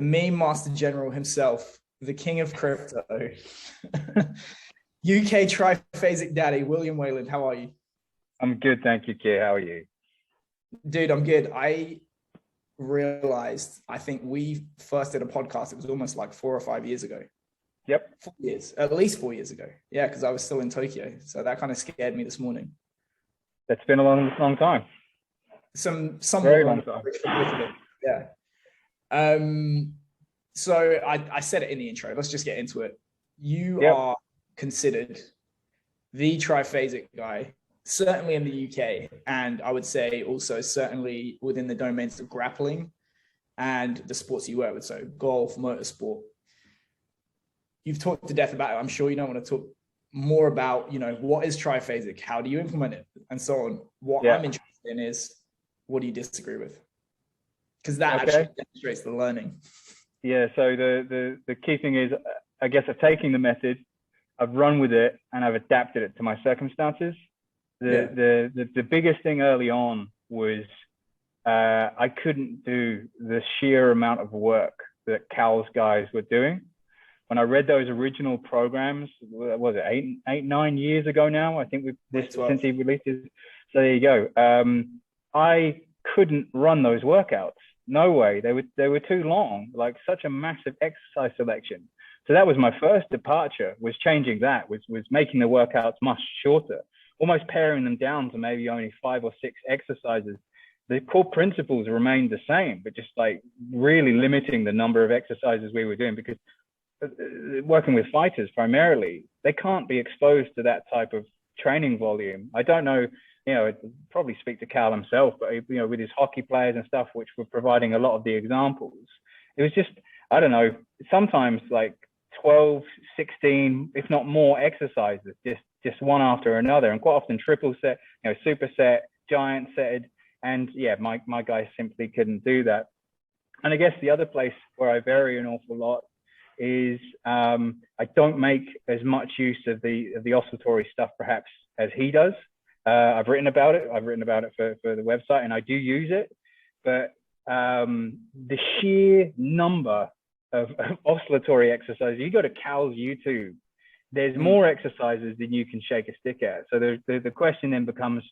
meme master general himself, the king of crypto, UK triphasic daddy, William Wayland. How are you? I'm good, thank you, Kay. How are you? Dude, I'm good. I realized, I think we first did a podcast, it was almost like 4 or 5 years ago. Yep. 4 years, at least 4 years ago. Yeah, because I was still in Tokyo. So that kind of scared me this morning. That's been a long, long time. Somewhat Very long long. time. Yeah. So I said it in the intro. Let's just get into it. You Yep. are considered the triphasic guy, certainly in the UK, and I would say also certainly within the domains of grappling and the sports you work with, so golf, motorsport. You've talked to death about it. I'm sure you don't want to talk more about, what is triphasic? How do you implement it? And so on. What I'm interested in is, what do you disagree with? Because that actually demonstrates the learning. Yeah, so the key thing is, I guess I've taken the method, I've run with it, and I've adapted it to my circumstances. The biggest thing early on was I couldn't do the sheer amount of work that Cal's guys were doing. When I read those original programs, what was it, 9 years ago now? I think since he released it. So there you go. I couldn't run those workouts. No way. They were too long, like such a massive exercise selection. So that was my first departure, was changing that, was making the workouts much shorter, almost paring them down to maybe only 5 or 6 exercises. The core principles remained the same, but just like really limiting the number of exercises we were doing, because working with fighters primarily, they can't be exposed to that type of training volume. I don't know, I'd probably speak to Cal himself, but with his hockey players and stuff, which were providing a lot of the examples, it was just, I don't know, sometimes like 12, 16, if not more exercises, just one after another, and quite often triple set, superset, giant setted, and yeah, my guys simply couldn't do that. And I guess the other place where I vary an awful lot is I don't make as much use of the oscillatory stuff perhaps as he does. I've written about it for the website, and I do use it, but the sheer number of oscillatory exercises, you go to Cal's YouTube, there's more exercises than you can shake a stick at. So the question then becomes,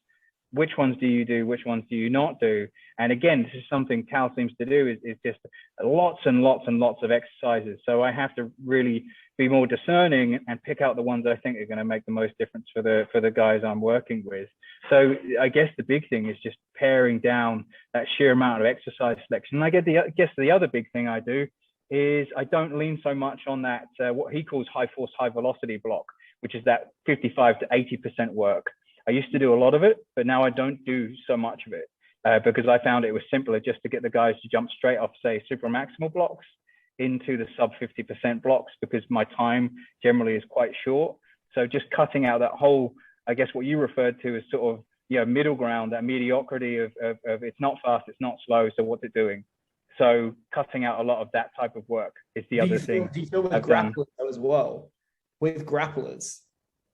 which ones do you do? Which ones do you not do? And again, this is something Cal seems to do, is just lots and lots and lots of exercises. So I have to really be more discerning and pick out the ones I think are going to make the most difference for the guys I'm working with. So I guess the big thing is just paring down that sheer amount of exercise selection. And I guess the other big thing I do is I don't lean so much on that, what he calls high force, high velocity block, which is that 55 to 80% work. I used to do a lot of it, but now I don't do so much of it because I found it was simpler just to get the guys to jump straight off, say, super maximal blocks into the sub 50% blocks, because my time generally is quite short. So just cutting out that whole, I guess what you referred to as sort of, middle ground, that mediocrity of it's not fast, it's not slow, so what's it doing? So cutting out a lot of that type of work is the other thing. Do you feel with grapplers as well? With grapplers,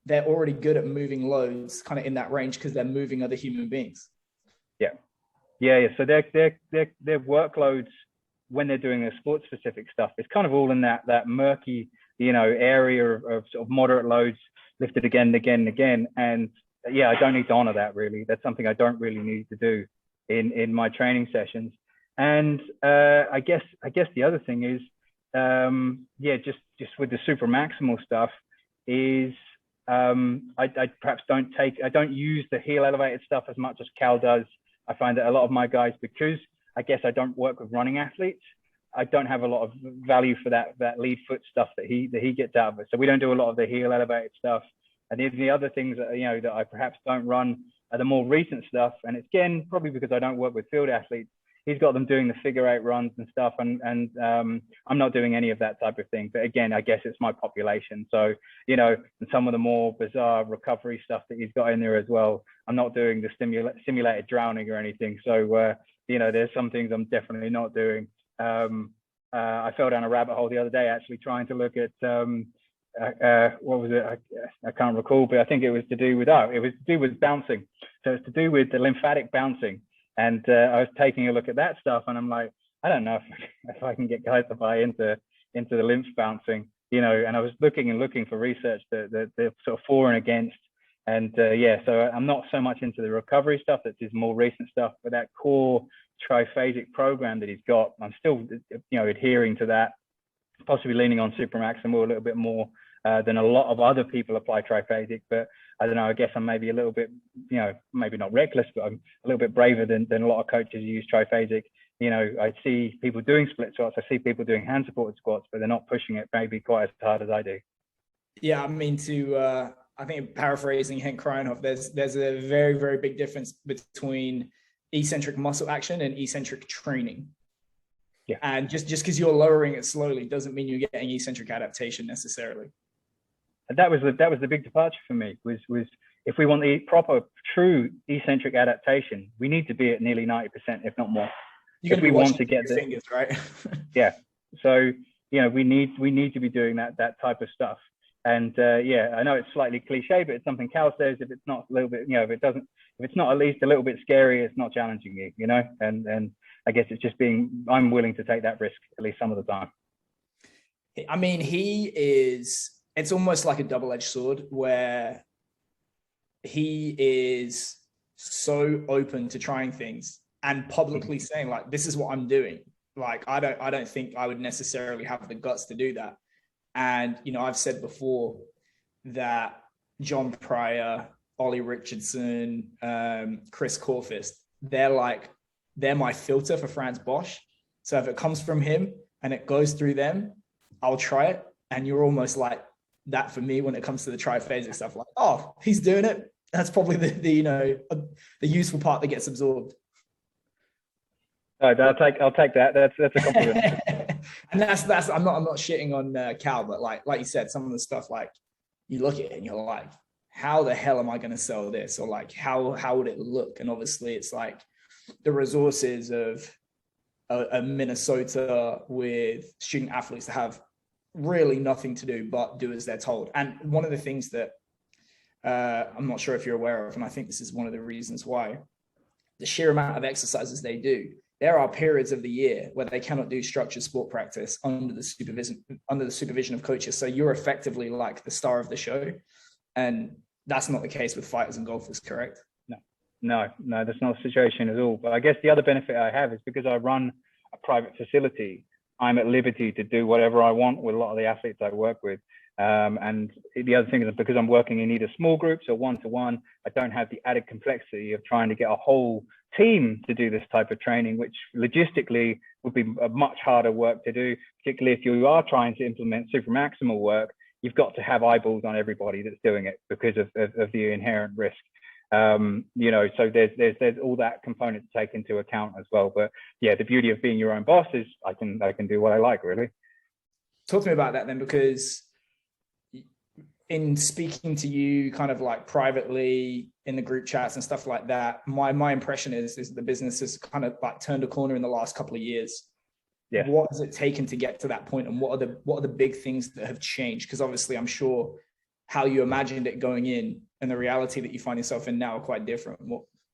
they're already good at moving loads kind of in that range because they're moving other human beings. Yeah. So their workloads when they're doing their sports specific stuff, it's kind of all in that murky, area of sort of moderate loads lifted again and again and again. And yeah, I don't need to honor that really. That's something I don't really need to do in my training sessions. And I guess the other thing is, just with the super maximal stuff is, I perhaps don't use the heel elevated stuff as much as Cal does. I find that a lot of my guys, because I guess I don't work with running athletes, I don't have a lot of value for that lead foot stuff that he gets out of it. So we don't do a lot of the heel elevated stuff. And then the other things that, that I perhaps don't run are the more recent stuff. And it's, again, probably because I don't work with field athletes. He's got them doing the figure 8 runs and stuff. And I'm not doing any of that type of thing. But again, I guess it's my population. So, and some of the more bizarre recovery stuff that he's got in there as well. I'm not doing the simulated drowning or anything. So, there's some things I'm definitely not doing. I fell down a rabbit hole the other day, actually trying to look at, what was it? I can't recall, but I think it was to do with bouncing. So it's to do with the lymphatic bouncing. And I was taking a look at that stuff, and I'm like, I don't know if I can get guys to buy into the lymph bouncing, you know. And I was looking for research that sort of for and against. And yeah, so I'm not so much into the recovery stuff. That is more recent stuff, but that core triphasic program that he's got, I'm still, you know, adhering to that, possibly leaning on supramaximal a little bit more than a lot of other people apply triphasic. But I don't know, I guess I'm maybe a little bit, you know, maybe not reckless, but I'm a little bit braver than a lot of coaches who use triphasic. You know, I see people doing split squats, I see people doing hand supported squats, but they're not pushing it maybe quite as hard as I do. Yeah, I mean, I think paraphrasing Henk Krijnhoff, there's a very, very big difference between eccentric muscle action and eccentric training. Yeah. And just because you're lowering it slowly doesn't mean you're getting eccentric adaptation necessarily. And that was the big departure for me, was if we want the proper, true eccentric adaptation, we need to be at nearly 90%, if not more. If we want to get the fingers, right? Yeah. So, you know, we need to be doing that type of stuff. And yeah, I know it's slightly cliche, but it's something Cal says. If it's not a little bit, you know, if it's not at least a little bit scary, it's not challenging you, you know. And I guess it's just I'm willing to take that risk at least some of the time. I mean, it's almost like a double-edged sword where he is so open to trying things and publicly saying, like, this is what I'm doing. Like, I don't think I would necessarily have the guts to do that. And, you know, I've said before that John Pryor, Ollie Richardson, Chris Corfist, they're my filter for Franz Bosch. So if it comes from him and it goes through them, I'll try it. And you're almost like that for me when it comes to the triphasic stuff. Like, oh, he's doing it. That's probably the useful part that gets absorbed. I'll take that. That's a compliment. And that's I'm not shitting on Cal, but like you said, some of the stuff, like, you look at it and you're like, how the hell am I going to sell this? Or like, how would it look? And obviously it's like the resources of a Minnesota with student athletes that have really nothing to do but do as they're told. And one of the things that I'm not sure if you're aware of, and I think this is one of the reasons why, the sheer amount of exercises they do, there are periods of the year where they cannot do structured sport practice under the supervision of coaches. So you're effectively like the star of the show. And that's not the case with fighters and golfers, correct? No, that's not the situation at all. But I guess the other benefit I have is because I run a private facility, I'm at liberty to do whatever I want with a lot of the athletes I work with. And the other thing is, because I'm working in either small groups or one-to-one, I don't have the added complexity of trying to get a whole team to do this type of training, which logistically would be a much harder work to do, particularly if you are trying to implement supramaximal work. You've got to have eyeballs on everybody that's doing it because of the inherent risk. You know, so there's all that component to take into account as well. But yeah, the beauty of being your own boss is I can do what I like, really. Talk to me about that then, because in speaking to you kind of like privately in the group chats and stuff like that, my impression is the business has kind of like turned a corner in the last couple of years. Yeah. What has it taken to get to that point, and what are the big things that have changed? Because obviously I'm sure how you imagined it going in and the reality that you find yourself in now are quite different.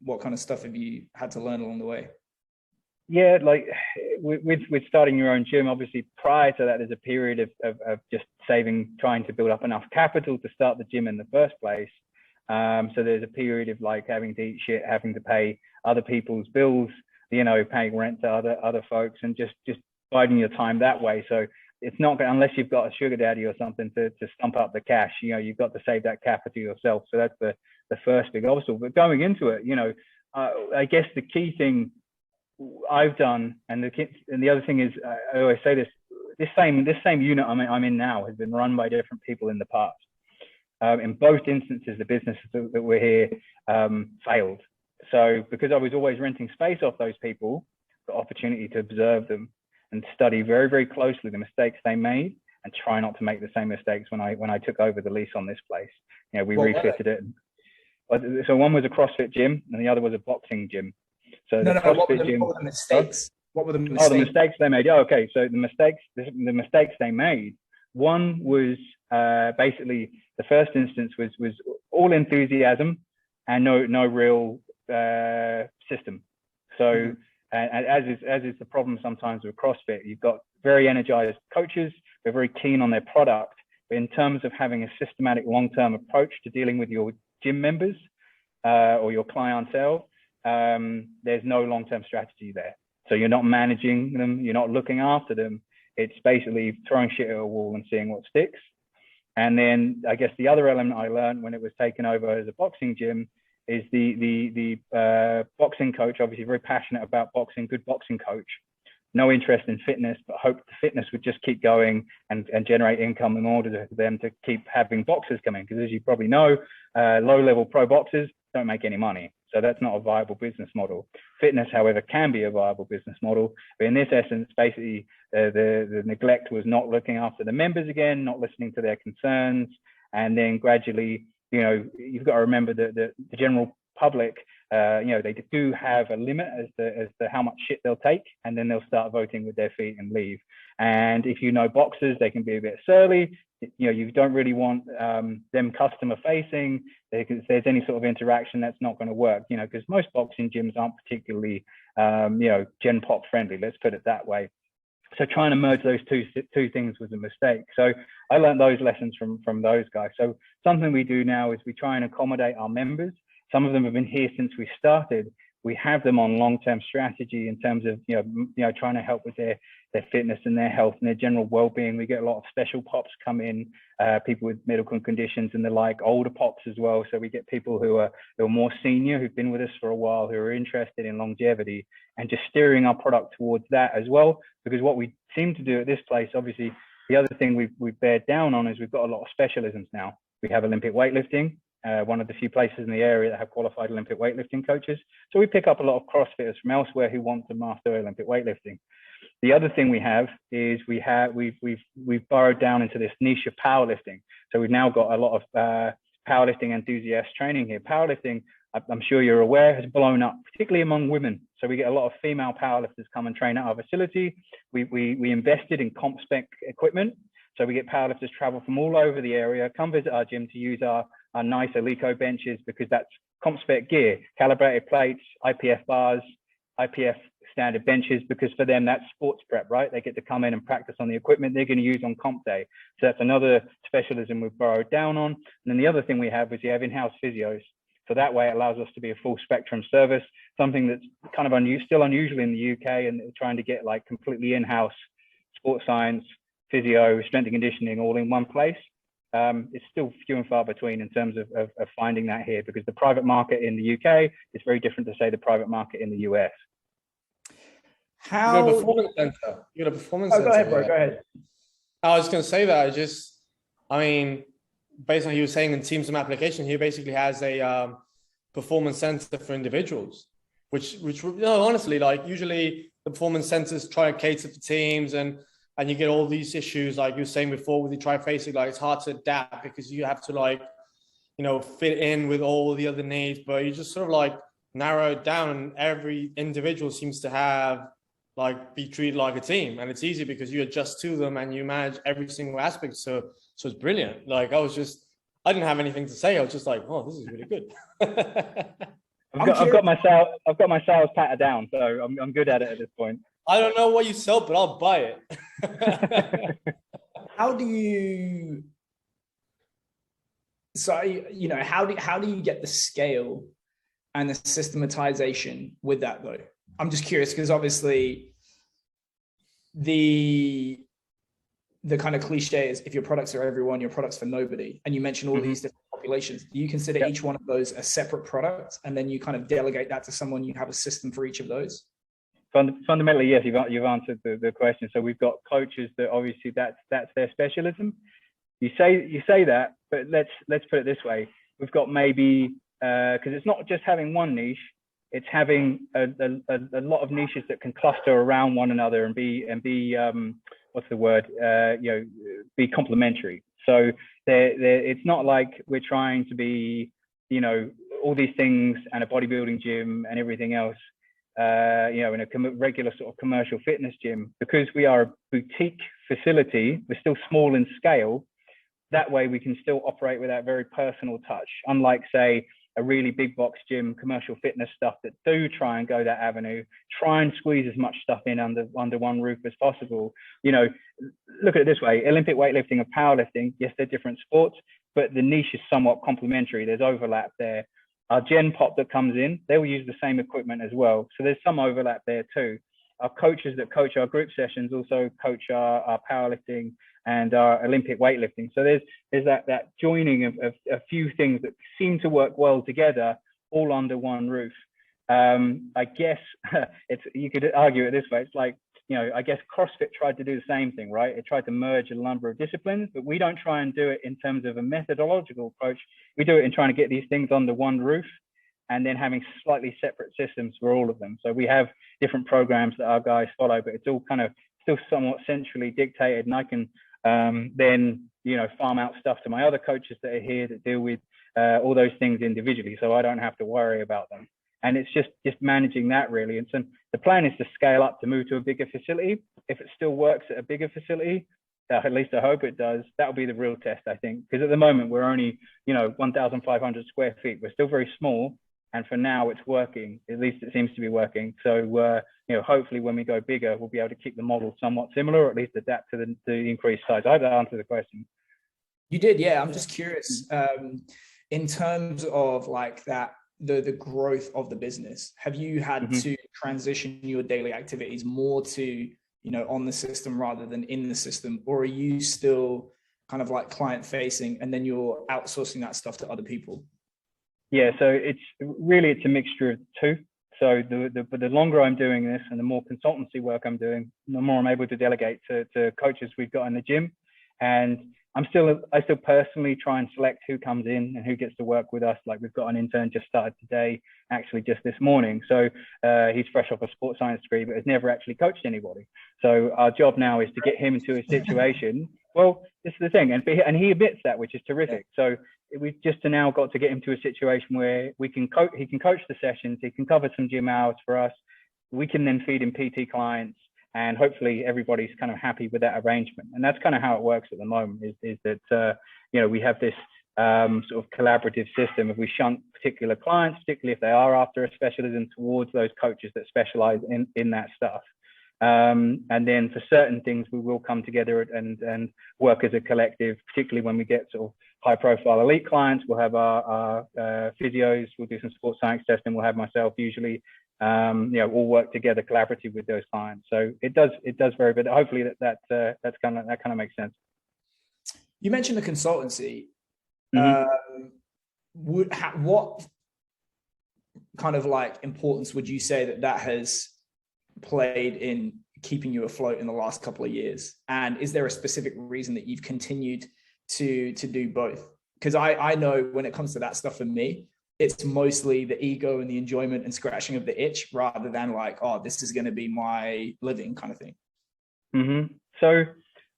What kind of stuff have you had to learn along the way? Yeah, like with starting your own gym, obviously prior to that, there's a period of just saving, trying to build up enough capital to start the gym in the first place. So there's a period of like having to eat shit, having to pay other people's bills, you know, paying rent to other folks, and just biding your time that way. So it's not going, unless you've got a sugar daddy or something to stump up the cash, you know, you've got to save that capital yourself. So that's the first big obstacle. But going into it, you know, I guess the key thing I've done, and the other thing is, I always say this same unit I'm in now has been run by different people in the past. In both instances, the businesses that were here failed. So because I was always renting space off those people, the opportunity to observe them and study very, very closely the mistakes they made, and try not to make the same mistakes when I took over the lease on this place. You know, we refitted it. So one was a CrossFit gym and the other was a boxing gym. So what were the mistakes? What were the mistakes? Oh, the mistakes they made. Oh, okay. So the mistakes they made. One was basically, the first instance was all enthusiasm and no real system. So And as is the problem sometimes with CrossFit, you've got very energized coaches, they're very keen on their product, but in terms of having a systematic long-term approach to dealing with your gym members or your clientele, there's no long-term strategy there. So you're not managing them, you're not looking after them. It's basically throwing shit at a wall and seeing what sticks. And then I guess the other element I learned when it was taken over as a boxing gym is the boxing coach, obviously very passionate about boxing, good boxing coach, no interest in fitness, but hoped the fitness would just keep going and generate income in order for them to keep having boxers come in. Because as you probably know, low-level pro boxers don't make any money. So that's not a viable business model. Fitness, however, can be a viable business model. But in this essence, basically, the neglect was not looking after the members again, not listening to their concerns. And then gradually, you know, you've got to remember that the general public, you know, they do have a limit as to how much shit they'll take, and then they'll start voting with their feet and leave. And if you know boxers, they can be a bit surly. You know, you don't really want them customer facing. If there's any sort of interaction, that's not going to work, you know, because most boxing gyms aren't particularly, you know, Gen Pop friendly, let's put it that way. So trying to merge those two things was a mistake. So I learned those lessons from those guys. So something we do now is we try and accommodate our members. Some of them have been here since we started. We have them on long-term strategy in terms of, you know, trying to help with their fitness and their health and their general well-being. We get a lot of special pops come in, people with medical conditions and the like, older pops as well. So we get people who are more senior, who've been with us for a while, who are interested in longevity, and just steering our product towards that as well. Because what we seem to do at this place, obviously, the other thing we've bared down on is we've got a lot of specialisms now. We have Olympic weightlifting, one of the few places in the area that have qualified Olympic weightlifting coaches. So we pick up a lot of CrossFitters from elsewhere who want to master Olympic weightlifting. The other thing we have is we've burrowed down into this niche of powerlifting. So we've now got a lot of powerlifting enthusiast training here. Powerlifting, I'm sure you're aware, has blown up, particularly among women. So we get a lot of female powerlifters come and train at our facility. We invested in comp spec equipment. So we get powerlifters travel from all over the area, come visit our gym to use our nice Alico benches, because that's comp spec gear, calibrated plates, IPF bars, IPF standard benches, because for them that's sports prep, right? They get to come in and practice on the equipment they're going to use on comp day. So that's another specialism we've borrowed down on. And then the other thing we have is you have in-house physios. So that way it allows us to be a full spectrum service, something that's kind of still unusual in the UK, and trying to get like completely in-house sports science, physio, strength and conditioning all in one place. It's still few and far between in terms of finding that here, because the private market in the UK is very different to say the private market in the US. How? You got a performance center. You got a performance center. Go ahead, bro. Go ahead. I was going to say that. I mean, based on what you were saying in Team Some application, he basically has a performance center for individuals, which you know, honestly, like usually the performance centers try to cater for teams, and you get all these issues, like you were saying before with the Triphasic, like it's hard to adapt because you have to, like, you know, fit in with all the other needs, but you just sort of like narrow it down, and every individual seems to have like be treated like a team, and it's easy because you adjust to them and you manage every single aspect. So it's brilliant. Like I didn't have anything to say. I was just like, oh, this is really good. I've got my sales pattern down, so I'm good at it at this point. I don't know what you sell, but I'll buy it. How do you? So you know, how do you get the scale and the systematization with that though? I'm just curious, because obviously the kind of cliche is if your products are everyone, your products for nobody. And you mentioned all these different populations. Do you consider each one of those a separate product, and then you kind of delegate that to someone? You have a system for each of those? Fundamentally, yes, you've answered the question. So we've got coaches that obviously that's their specialism. You say that, but let's put it this way: we've got maybe because it's not just having one niche, it's having a lot of niches that can cluster around one another and be what's the word? Be complementary. So it's not like we're trying to be, you know, all these things and a bodybuilding gym and everything else. You know, in a regular sort of commercial fitness gym, because we are a boutique facility, we're still small in scale. That way we can still operate with that very personal touch. Unlike, say, a really big box gym, commercial fitness stuff that do try and go that avenue, try and squeeze as much stuff in under one roof as possible. You know, look at it this way: Olympic weightlifting and powerlifting, yes, they're different sports, but the niche is somewhat complementary. There's overlap there. Our Gen Pop that comes in, they will use the same equipment as well. So there's some overlap there too. Our coaches that coach our group sessions also coach our powerlifting and our Olympic weightlifting. So there's that joining of a few things that seem to work well together, all under one roof. I guess you could argue it this way. It's like, you know, I guess CrossFit tried to do the same thing, right? It tried to merge a number of disciplines, but we don't try and do it in terms of a methodological approach. We do it in trying to get these things under one roof and then having slightly separate systems for all of them. So we have different programs that our guys follow, but it's all kind of still somewhat centrally dictated. And I can then, you know, farm out stuff to my other coaches that are here that deal with all those things individually. So I don't have to worry about them. And it's just managing that really. And so the plan is to scale up to move to a bigger facility. If it still works at a bigger facility, at least I hope it does, that'll be the real test, I think. Because at the moment, we're only, you know, 1,500 square feet. We're still very small. And for now, it's working. At least it seems to be working. So, you know, hopefully when we go bigger, we'll be able to keep the model somewhat similar, or at least adapt to the increased size. I hope that answers the question. You did, yeah. I'm just curious, in terms of like that, the growth of the business, have you had to transition your daily activities more to, you know, on the system rather than in the system, or are you still kind of like client facing and then you're outsourcing that stuff to other people? Yeah, so it's a mixture of the two. So the longer I'm doing this and the more consultancy work I'm doing, the more I'm able to delegate to coaches we've got in the gym. And I still personally try and select who comes in and who gets to work with us. Like we've got an intern just started today, actually just this morning. So he's fresh off a sports science degree, but has never actually coached anybody. So our job now is to get him into a situation. Well, this is the thing, and he admits that, which is terrific. So we've just now got to get him to a situation where we can he can coach the sessions, he can cover some gym hours for us. We can then feed him PT clients. And hopefully everybody's kind of happy with that arrangement. And that's kind of how it works at the moment is that, you know, we have this sort of collaborative system of we shunt particular clients, particularly if they are after a specialism, towards those coaches that specialize in that stuff. And then for certain things, we will come together and work as a collective, particularly when we get sort of high profile elite clients. We'll have our physios, we'll do some sports science testing, we'll have myself usually. You know, all work together collaboratively with those clients. So it does vary, but hopefully that kind of makes sense. You mentioned the consultancy. What kind of like importance would you say that has played in keeping you afloat in the last couple of years? And is there a specific reason that you've continued to do both? Because I know when it comes to that stuff for me, it's mostly the ego and the enjoyment and scratching of the itch rather than like, oh, this is going to be my living kind of thing. So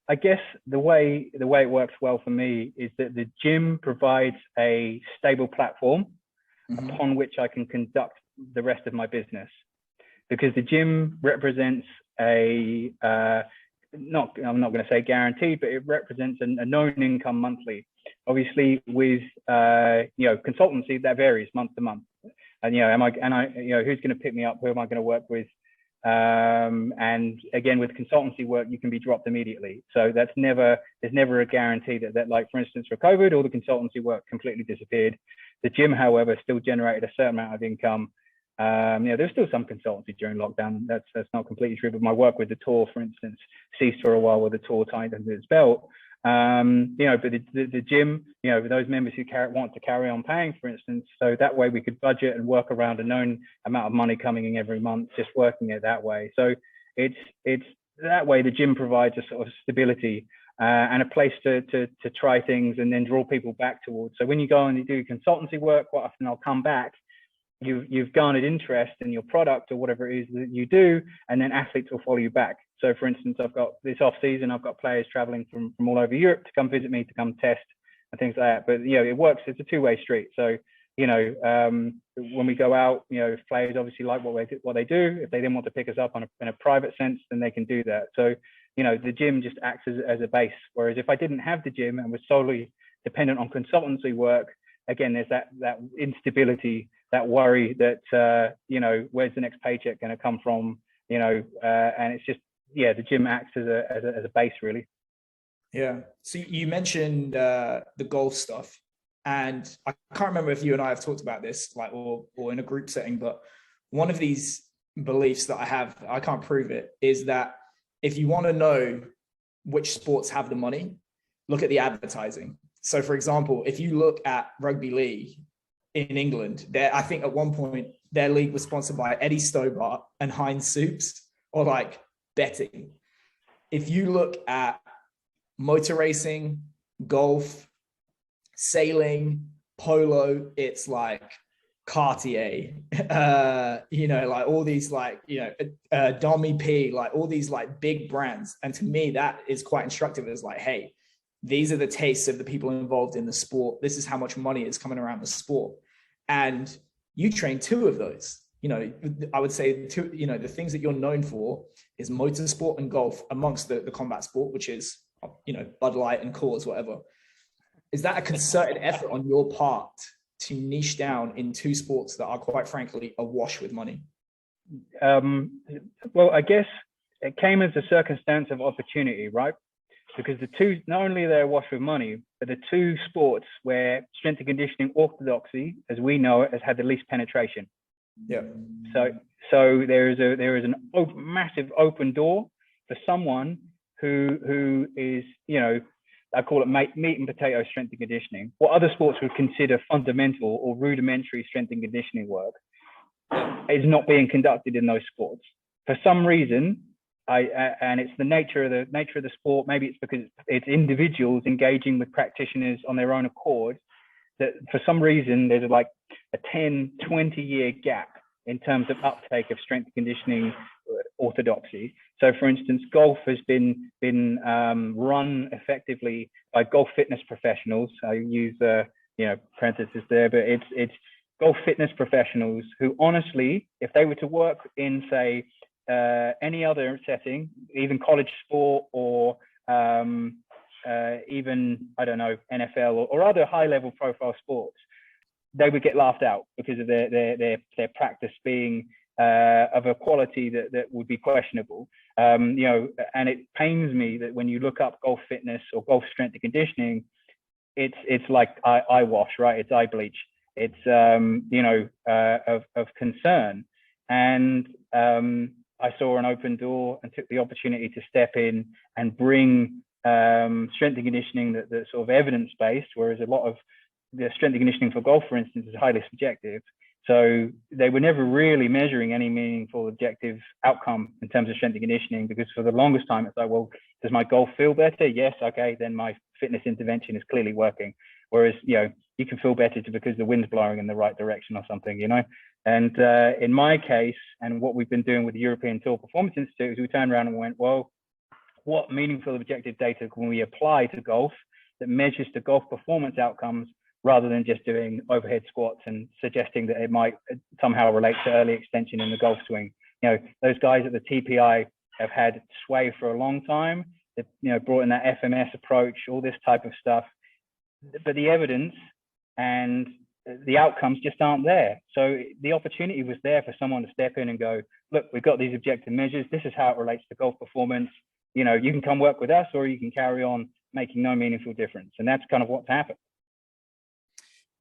I guess the way it works well for me is that the gym provides a stable platform upon which I can conduct the rest of my business, because the gym represents I'm not going to say guaranteed, but it represents a known income monthly. Obviously, with you know, consultancy, that varies month to month. And you know, who's going to pick me up? Who am I going to work with? And again, with consultancy work, you can be dropped immediately. So there's never a guarantee that like, for instance, for COVID, all the consultancy work completely disappeared. The gym, however, still generated a certain amount of income. You know, there's still some consultancy during lockdown. That's not completely true, but my work with the tour, for instance, ceased for a while with the tour tightened its belt. You know, but the gym, you know, those members who want to carry on paying, for instance, so that way we could budget and work around a known amount of money coming in every month, just working it that way. So it's that way the gym provides a sort of stability and a place to try things and then draw people back towards. So when you go and you do consultancy work, quite often I'll come back. You've garnered interest in your product or whatever it is that you do, and then athletes will follow you back. So for instance, I've got this off season, I've got players traveling from all over Europe to come visit me, to come test and things like that. But, you know, it works. It's a two-way street. So, you know, when we go out, you know, if players obviously like what they do, if they then want to pick us up in a private sense, then they can do that. So, you know, the gym just acts as a base. Whereas if I didn't have the gym and was solely dependent on consultancy work, again, there's that instability, that worry that, you know, where's the next paycheck going to come from, you know, and it's just, yeah, the gym acts as a base, really. Yeah. So you mentioned the golf stuff, and I can't remember if you and I have talked about this, like, or in a group setting, but one of these beliefs that I have, I can't prove it, is that if you want to know which sports have the money, look at the advertising. So, for example, if you look at rugby league in England, I think at one point their league was sponsored by Eddie Stobart and Heinz Soups, or like betting. If you look at motor racing, golf, sailing, polo, it's like Cartier, you know, like all these, like, you know, Domi P, like all these like big brands. And to me, that is quite instructive. It's like, hey, these are the tastes of the people involved in the sport. This is how much money is coming around the sport. And you train two of those. You know, I would say two, you know, the things that you're known for is motorsport and golf amongst the combat sport, which is, you know, Bud Light and Coors, whatever. Is that a concerted effort on your part to niche down in two sports that are, quite frankly, awash with money? Well, I guess it came as a circumstance of opportunity, right? Because the two, not only they're awash with money, but the two sports where strength and conditioning orthodoxy, as we know it, has had the least penetration. Yeah. So there is an massive open door for someone who is, you know, I call it meat and potato strength and conditioning. What other sports would consider fundamental or rudimentary strength and conditioning work is not being conducted in those sports for some reason. And it's the nature of the sport. Maybe it's because it's individuals engaging with practitioners on their own accord, that for some reason there's like a 10-20 year gap in terms of uptake of strength and conditioning orthodoxy. So, for instance, golf has been run effectively by golf fitness professionals. I use you know, parentheses there, but it's golf fitness professionals who, honestly, if they were to work in, say, any other setting, even college sport or even, I don't know, NFL or other high-level profile sports, they would get laughed out because of their practice being of a quality that would be questionable. You know, and it pains me that when you look up golf fitness or golf strength and conditioning, it's like eye wash, right? It's eye bleach. It's you know, of concern. And I saw an open door and took the opportunity to step in and bring strength and conditioning that's sort of evidence-based, whereas a lot of the strength and conditioning for golf, for instance, is highly subjective. So they were never really measuring any meaningful objective outcome in terms of strength and conditioning, because for the longest time, it's like, well, does my golf feel better? Yes. Okay. Then my fitness intervention is clearly working. Whereas, you know, you can feel better because the wind's blowing in the right direction or something, you know? And in my case, and what we've been doing with the European Tour Performance Institute, is we turned around and went, well, what meaningful objective data can we apply to golf that measures the golf performance outcomes, rather than just doing overhead squats and suggesting that it might somehow relate to early extension in the golf swing. You know, those guys at the TPI have had sway for a long time. They've, you know, brought in that FMS approach, all this type of stuff, but the evidence and the outcomes just aren't there. So the opportunity was there for someone to step in and go, look, we've got these objective measures. This is how it relates to golf performance. You know, you can come work with us, or you can carry on making no meaningful difference. And that's kind of what's happened.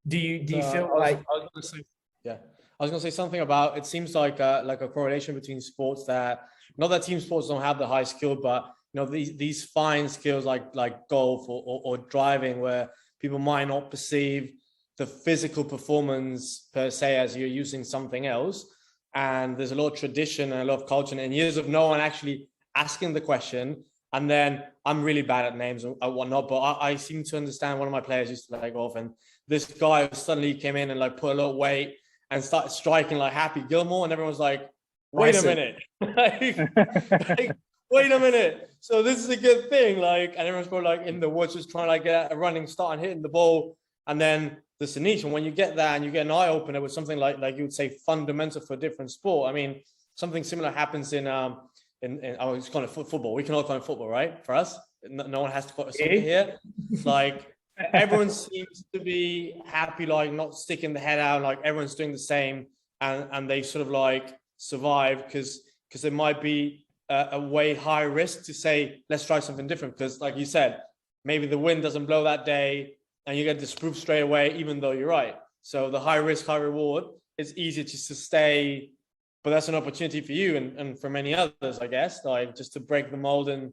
Do you feel like, I was going to say, yeah, I was going to say something about, it seems like a correlation between sports that, not that team sports don't have the high skill, but, you know, these fine skills like golf or driving, where people might not perceive the physical performance per se as you're using something else. And there's a lot of tradition and a lot of culture and years of no one actually asking the question. And then I'm really bad at names and whatnot, but I seem to understand. One of my players used to play golf, and this guy suddenly came in and like put a lot of weight and started striking like Happy Gilmore, and everyone's like, wait a minute. like, wait a minute. So this is a good thing. Like, and everyone's going like in the woods just trying to like get a running start and hitting the ball. And then the niche. And when you get that and you get an eye opener with something like you would say fundamental for a different sport. I mean, something similar happens in it's kind of football. We can all call it football, right? For us, no one has to put a soccer here. Like everyone seems to be happy, like not sticking the head out, like everyone's doing the same, and they sort of like survive because there might be a way higher risk to say, let's try something different. Because like you said, maybe the wind doesn't blow that day and you get disproved straight away, even though you're right. So the high risk, high reward, it's easier just to stay, but that's an opportunity for you and for many others, I guess, like just to break the mold and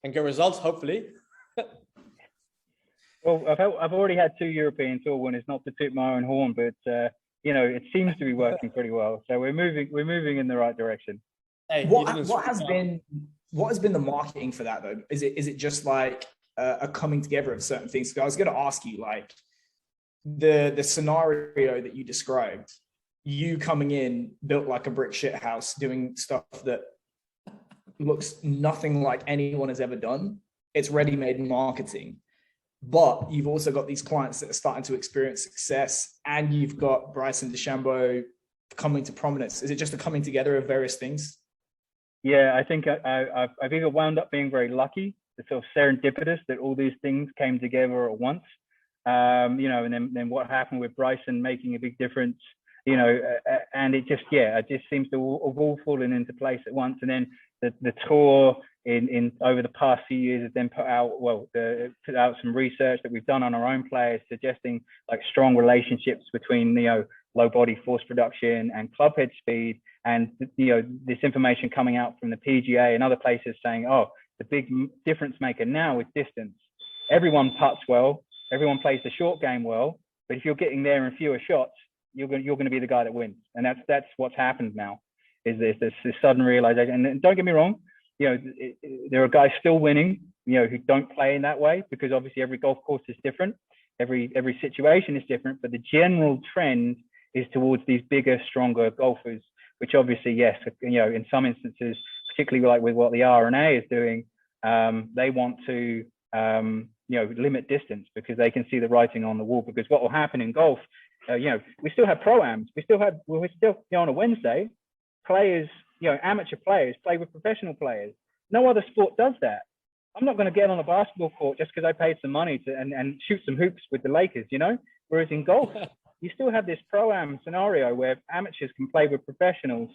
get results, hopefully. Well, I've already had 2 European Tour winners, not to toot my own horn, but it seems to be working pretty well. So we're moving in the right direction. Hey, what has been the marketing for that though? Is it just like a coming together of certain things? So I was going to ask you, like the scenario that you described, you coming in, built like a brick shit house, doing stuff that looks nothing like anyone has ever done. It's ready-made marketing. But you've also got these clients that are starting to experience success, and you've got Bryson DeChambeau coming to prominence. Is it just a coming together of various things? Yeah, I think I've either wound up being very lucky, it's sort of serendipitous that all these things came together at once. And then what happened with Bryson making a big difference, and it just seems to have all fallen into place at once. And then the tour in over the past few years has then put out some research that we've done on our own players, suggesting like strong relationships between low body force production and club head speed, and this information coming out from the PGA and other places saying, oh, the big difference maker now is distance. Everyone putts well, everyone plays the short game well, but if you're getting there in fewer shots, you're going to be the guy that wins. And that's what's happened now, is this sudden realization. And don't get me wrong, there are guys still winning, who don't play in that way, because obviously every golf course is different, every situation is different, but the general trend is towards these bigger, stronger golfers, which obviously, yes, in some instances, particularly like with what the R&A is doing, they want to limit distance because they can see the writing on the wall. Because what will happen in golf, we still have pro-ams, we still on a Wednesday, players, amateur players play with professional players. No other sport does that. I'm not going to get on a basketball court just because I paid some money and shoot some hoops with the Lakers, Whereas in golf, you still have this pro-am scenario where amateurs can play with professionals.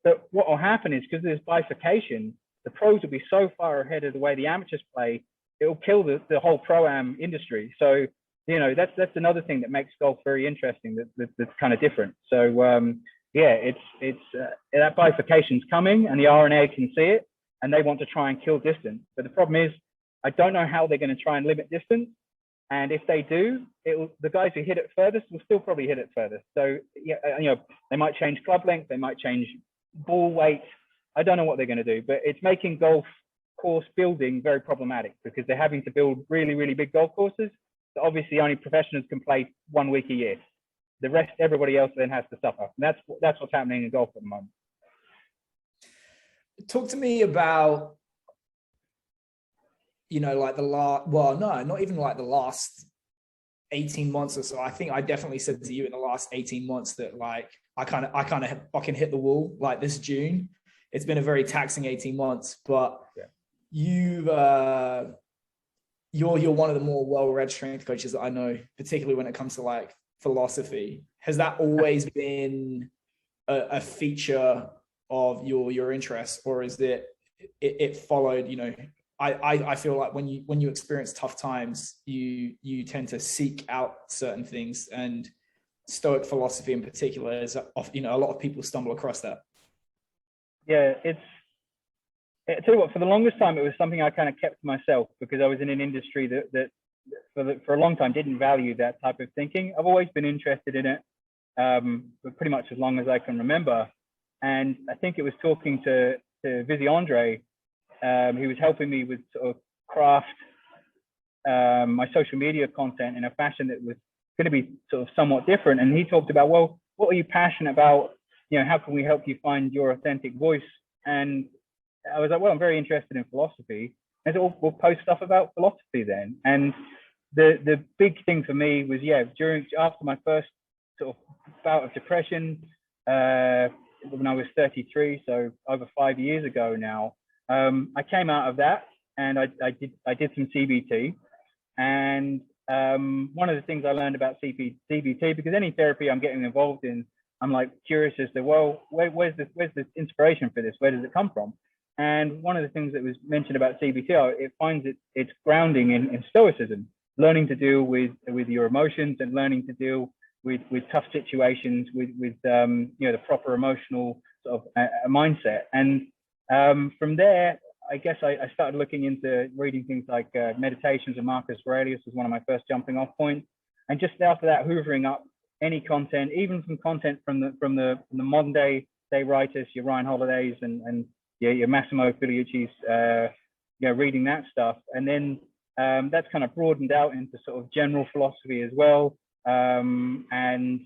But what will happen is, because there's bifurcation, the pros will be so far ahead of the way the amateurs play, it will kill the whole pro-am industry. So, that's another thing that makes golf very interesting, that's kind of different. So, that bifurcation's coming, and the R&A can see it, and they want to try and kill distance. But the problem is, I don't know how they're going to try and limit distance. And if they do, the guys who hit it furthest will still probably hit it furthest. So, they might change club length, they might change ball weight. I don't know what they're going to do, but it's making golf course building very problematic, because they're having to build really, really big golf courses that obviously only professionals can play 1 week a year. The rest, everybody else then has to suffer. And that's what's happening in golf at the moment. Talk to me about, like not even like the last 18 months or so. I think I definitely said to you in the last 18 months that like, I kind of fucking hit the wall like this June. It's been a very taxing 18 months, but you're one of the more well-read strength coaches that I know, particularly when it comes to like philosophy. Has that always been a feature of your interest, or is it followed? I feel like when you experience tough times, you tend to seek out certain things, and Stoic philosophy in particular is, a lot of people stumble across that. Yeah, I tell you what, for the longest time, it was something I kind of kept to myself, because I was in an industry that for a long time didn't value that type of thinking. I've always been interested in it, but pretty much as long as I can remember. And I think it was talking to Vizzy Andre, who was helping me with sort of craft my social media content in a fashion that was going to be sort of somewhat different. And he talked about, well, what are you passionate about? How can we help you find your authentic voice? And I was like, well, I'm very interested in philosophy. And so we'll post stuff about philosophy then. And the big thing for me was, after my first sort of bout of depression, when I was 33, so over 5 years ago now, I came out of that, and I did some CBT, and one of the things I learned about CBT, because any therapy I'm getting involved in, I'm like curious as to, well, where's the inspiration for this? Where does it come from? And one of the things that was mentioned about CBT, it finds its grounding in Stoicism, learning to deal with your emotions and learning to deal with tough situations with the proper emotional sort of mindset. And from there, I guess I started looking into reading things like Meditations of Marcus Aurelius was one of my first jumping off points. And just after that, hoovering up any content, even from content from the modern day writers, your Ryan Holidays and your Massimo Filiucci's, reading that stuff. And then that's kind of broadened out into sort of general philosophy as well. And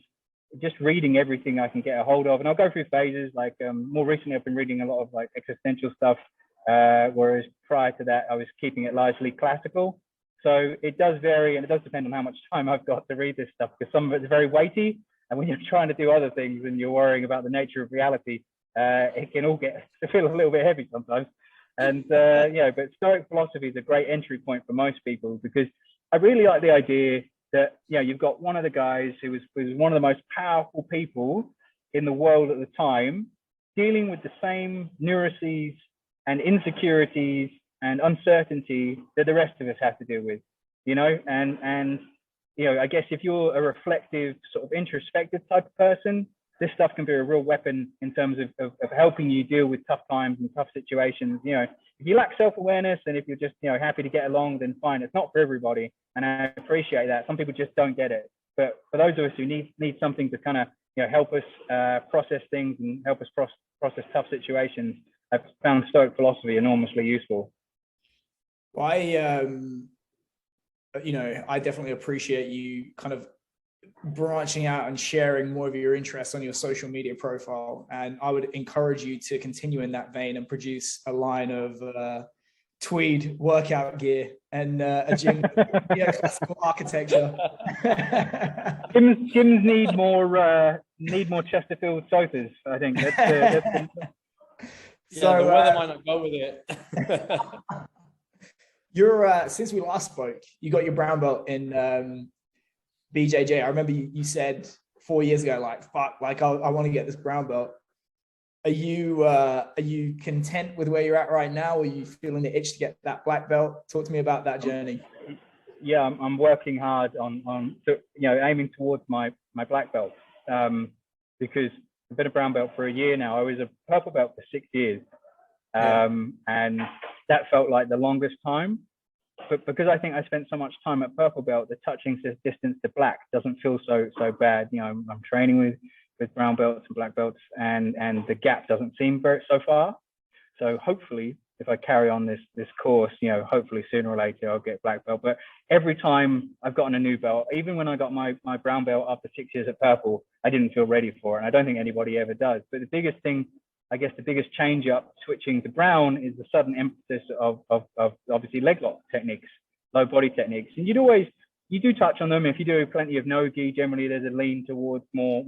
just reading everything I can get a hold of. And I'll go through phases. Like more recently, I've been reading a lot of like existential stuff, whereas prior to that, I was keeping it largely classical. So it does vary, and it does depend on how much time I've got to read this stuff, because some of it's very weighty. And when you're trying to do other things and you're worrying about the nature of reality, it can all get to feel a little bit heavy sometimes. And but Stoic philosophy is a great entry point for most people, because I really like the idea that you've got one of the guys who was one of the most powerful people in the world at the time, dealing with the same neuroses and insecurities and uncertainty that the rest of us have to deal with, and I guess if you're a reflective, sort of introspective type of person, this stuff can be a real weapon in terms of helping you deal with tough times and tough situations. If you lack self-awareness and if you're just, happy to get along, then fine. It's not for everybody. And I appreciate that. Some people just don't get it. But for those of us who need something to kind of, help us process things and help us process tough situations, I've found Stoic philosophy enormously useful. Well, I definitely appreciate you kind of branching out and sharing more of your interests on your social media profile. And I would encourage you to continue in that vein and produce a line of tweed workout gear and a gym, classical architecture. Gyms need more Chesterfield sofas, I think. So the weather might not go with it. You're since we last spoke, you got your brown belt in BJJ. I remember you said 4 years ago, like, fuck, like I want to get this brown belt. Are you content with where you're at right now? Or are you feeling the itch to get that black belt? Talk to me about that journey. Yeah, I'm working hard on aiming towards my black belt, because I've been a brown belt for a year now. I was a purple belt for 6 years, and that felt like the longest time. But because I think I spent so much time at purple belt, the touching distance to black doesn't feel so bad. I'm training with brown belts and black belts, and the gap doesn't seem so far. So hopefully, if I carry on this course, hopefully sooner or later I'll get black belt. But every time I've gotten a new belt, even when I got my brown belt after 6 years at purple, I didn't feel ready for it. And I don't think anybody ever does. But the biggest thing, I guess the biggest change up switching to brown is the sudden emphasis of obviously leg lock techniques, low body techniques. And you do touch on them. If you do plenty of no-gi, generally there's a lean towards more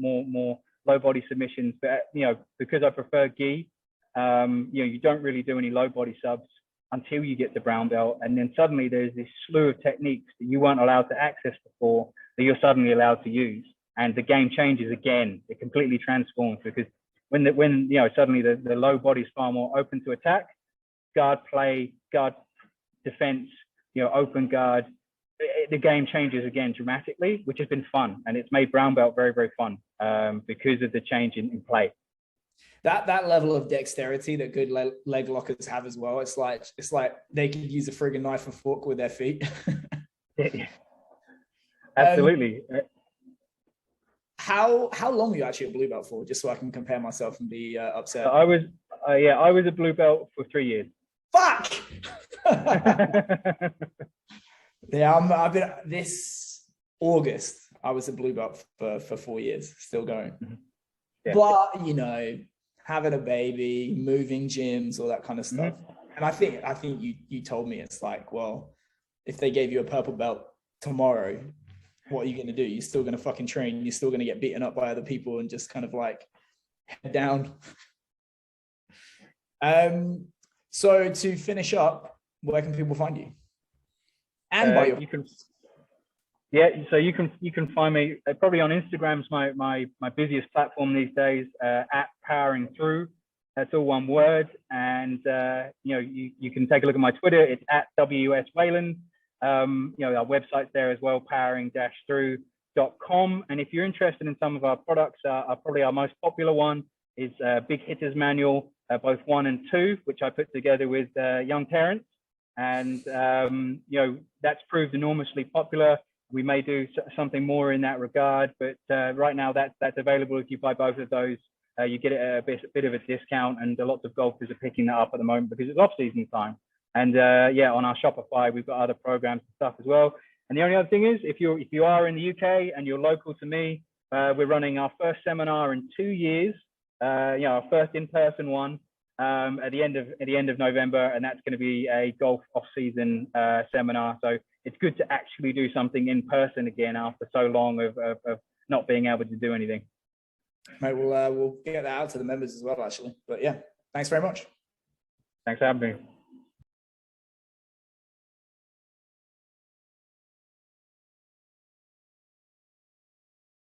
low body submissions. But because I prefer gi, you don't really do any low body subs until you get the brown belt. And then suddenly there's this slew of techniques that you weren't allowed to access before that you're suddenly allowed to use. And the game changes again. It completely transforms, because when suddenly the low body is far more open to attack, guard play, guard defense, open guard, the game changes again dramatically, which has been fun, and it's made brown belt very, very fun because of the change in play. That level of dexterity that good leg lockers have as well. It's like they could use a friggin' knife and fork with their feet. Absolutely. How long were you actually a blue belt for, just so I can compare myself and be upset? I was a blue belt for 3 years. Fuck. Yeah, I've been this August. I was a blue belt for 4 years, still going. Mm-hmm. Yeah. But having a baby, moving gyms, all that kind of stuff. Mm-hmm. And I think you told me it's like, well, if they gave you a purple belt tomorrow, what are you going to do? You're still going to fucking train. You're still going to get beaten up by other people and just kind of like head down. So to finish up, where can people find you? And by your Yeah, so you can find me probably on Instagram's my busiest platform these days, at Powering Through. That's all one word. And you know, you can take a look at my Twitter. It's at WS Wayland. You know, our website's there as well, powering-through.com. And if you're interested in some of our products, probably our most popular one is Big Hitters Manual, both 1 and 2, which I put together with young Terrence. And you know, that's proved enormously popular. We may do something more in that regard, but right now that's available. If you buy both of those, you get it at a bit of a discount, and lots of golfers are picking that up at the moment because it's off-season time. And yeah, on our Shopify, we've got other programs and stuff as well. And the only other thing is, if you are in the UK and you're local to me, we're running our first seminar in 2 years. You know, our first in-person one at the end of November, and that's going to be a golf off-season seminar. So it's good to actually do something in person again after so long of not being able to do anything. Mate, we'll get that out to the members as well, actually. But yeah, thanks very much. Thanks for having me.